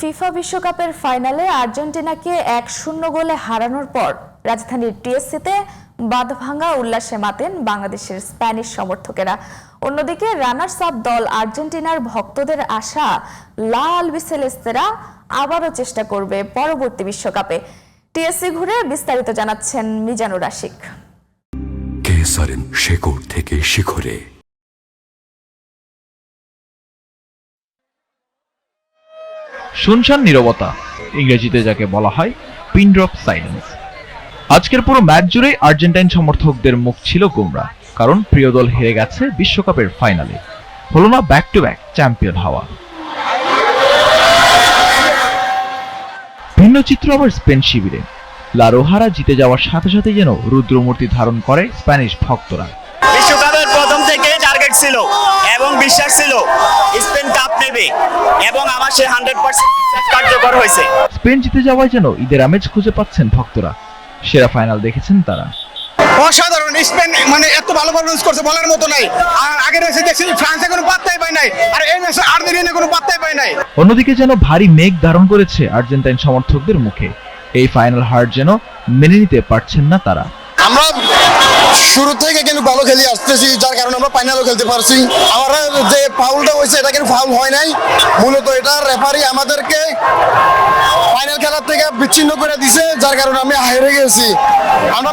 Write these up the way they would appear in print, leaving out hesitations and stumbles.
FIFA বিশ্বকাপের ফাইনালে আর্জেন্টিনাকে 1-0 গোলে হারানোর পর রাজধানীর টিএসসিতে বাঁধভাঙা উল্লাসে মাতেন বাংলাদেশের স্প্যানিশ সমর্থকেরা। অন্যদিকে রানার্স আপ দল আর্জেন্টিনার ভক্তদের আশা লা আলবিসেলেস্তেরা আবারও চেষ্টা করবে পরবর্তী বিশ্বকাপে। টিএসসি ঘুরে বিস্তারিত জানাচ্ছেন মিজানুর আশিক। কেসারেন শেকড় থেকে শিখরে। শুনশান নীরবতা, ইংরেজিতে যাকে বলা হয় পিন ড্রপ সাইলেন্স। আজকের পুরো ম্যাচ জুড়েই আর্জেন্টাইন সমর্থকদের মুখ ছিল গোমরা, কারণ প্রিয় দল হেরে গেছে বিশ্বকাপের ফাইনালে। হলো না ব্যাক টু ব্যাক চ্যাম্পিয়ন হওয়া। ভিন্ন চিত্র আবার স্পেন শিবিরে। লা রোহারা জিতে যাওয়ার সাথে সাথে যেন রুদ্রমূর্তি ধারণ করে স্প্যানিশ ভক্তরা। বিশ্বকাপের প্রথম থেকে টার্গেট ছিল এবং বিশ্বাস ছিল স্পেন কাপ নেবে, এবং আমার সে 100% কার্যকর হয়েছে। স্পেন জিতে যাওয়ায় যেন ঈদের আমেজ খুঁজে পাচ্ছেন ভক্তরা। সেরা ফাইনাল দেখেছেন তারা। অসাধারণ, স্পেন এত ভালো পারফরমেন্স করছে বলার মতো নাই। আর আগের ম্যাচে দেখছি ফ্রান্সে কোনো পাত্তাই পায় নাই, আর এই ম্যাচে আর্জেন্টিনা কোনো পাত্তাই পায় নাই। অন্যদিকে যেন ভারী মেঘ ধারণ করেছে আর্জেন্টাইন সমর্থকদের মুখে। এই ফাইনাল হার যেন মেনে নিতে পারছেন না তারা। আমরা শুরু থেকে কিন্তু ভালো খেলে আসতেছি, যার কারণে আমরা ফাইনালও খেলতে পারছি। আমরা যে ফাউলটা হয়েছে এটা কিন্তু ফাউল হয় নাই, মূলত এটা রেফারি আমাদেরকে ফাইনাল খেলার থেকে বিচ্ছিন্ন করে দিছে, যার কারণে আমি হেরে গেছি। আমরা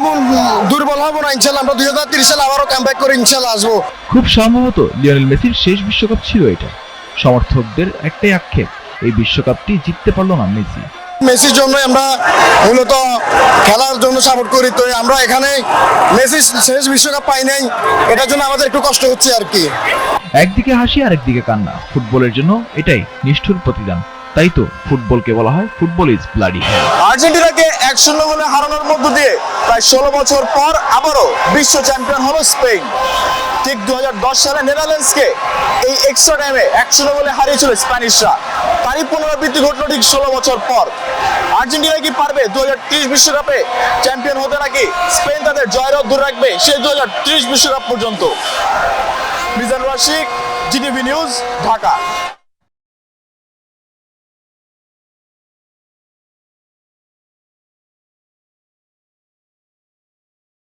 দুর্বল হবো না, ইনশাল্লাহ আমরা 2030 সালে আবারও কামব্যাক করে ইনশাল্লাহ আসবো। খুব সম্ভবত লিওনেল মেসির শেষ বিশ্বকাপ ছিল এটা। সমর্থকদের একটাই আক্ষেপ, এই বিশ্বকাপটি জিততে পারলো না মেসি। মেসির জন্য আমরা মূলত খেলার জন্য সাপোর্ট করি, তো আমরা এখানে মেসি শেষ বিশ্বকাপ পাই নাই, এটার জন্য আমাদের একটু কষ্ট হচ্ছে আর কি। একদিকে হাসি আর একদিকে কান্না। ফুটবলের জন্য এটাই নিষ্ঠুর প্রতিদান। তাই তো ফুটবলকে বলা হয় ফুটবল ইজ ব্লাডি হেল। আর্জেন্টিনাকে 1-0 গোলে হারানোর মধ্য দিয়ে প্রায় 16 বছর পর আবারও বিশ্ব চ্যাম্পিয়ন হলো স্পেন। ঠিক 2010 সালে নেদারল্যান্ডসকে এই এক্সট্রা টাইমে 1-0 গোলে হারিয়েছিল স্প্যানিশরা। তারই পুনরাবৃত্তি ঘটল ঠিক 16 বছর পর। আর্জেন্টিনা কি পারবে 2030 বিশ্বকাপে চ্যাম্পিয়ন হতে, নাকি স্পেন তাদের জয়ের দূর রাখবে সেই 2030 বিশ্বকাপ পর্যন্ত? Mizanur Ashik, GTV news, Dhaka.